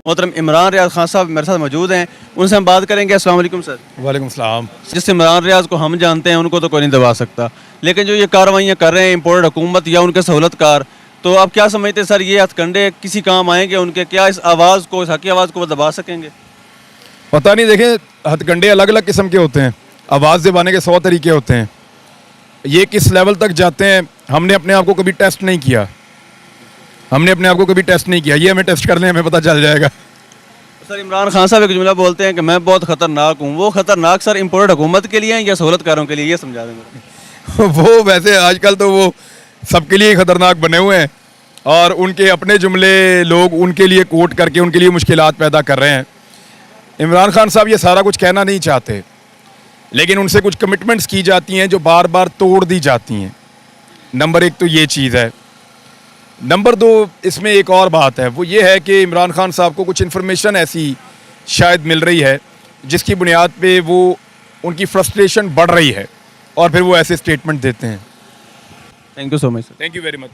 मोहतरम इमरान रियाज खान साहब मेरे साथ मौजूद हैं, उनसे हम बात करेंगे। अस्सलाम वालेकुम सर। वालेकुम सलाम। जिस इमरान रियाज को हम जानते हैं उनको तो कोई नहीं दबा सकता, लेकिन जो ये कार्रवाइयाँ कर रहे हैं इम्पोर्टेड हुकूमत या उनके सहूलतकार, तो आप क्या समझते हैं सर, ये हथकंडे किसी काम आएंगे उनके? क्या इस आवाज़ को, इस हकी आवाज़ को वो दबा सकेंगे? पता नहीं, देखें हथकंडे अलग अलग किस्म के होते हैं, आवाज़ दबाने के 100 तरीके होते हैं। ये किस लेवल तक जाते हैं हमने अपने आप को कभी टेस्ट नहीं किया, ये हमें टेस्ट करने हमें पता चल जाएगा। सर इमरान खान साहब एक जुमला बोलते हैं कि मैं बहुत ख़तरनाक हूँ, वो ख़तरनाक सर इम्पोर्टेड हुकूमत के लिए हैं या सहूलतकारों के लिए, ये समझा देंगे। वो वैसे आजकल तो वो सबके लिए खतरनाक बने हुए हैं और उनके अपने जुमले लोग उनके लिए कोट करके उनके लिए मुश्किलात पैदा कर रहे हैं। इमरान खान साहब ये सारा कुछ कहना नहीं चाहते, लेकिन उनसे कुछ कमिटमेंट्स की जाती हैं जो बार बार तोड़ दी जाती हैं। नंबर एक तो ये चीज़ है। नंबर दो, इसमें एक और बात है, वो ये है कि इमरान खान साहब को कुछ इन्फॉर्मेशन ऐसी शायद मिल रही है जिसकी बुनियाद पे वो उनकी फ्रस्ट्रेशन बढ़ रही है और फिर वो ऐसे स्टेटमेंट देते हैं। Thank you so much sir. Thank you very much.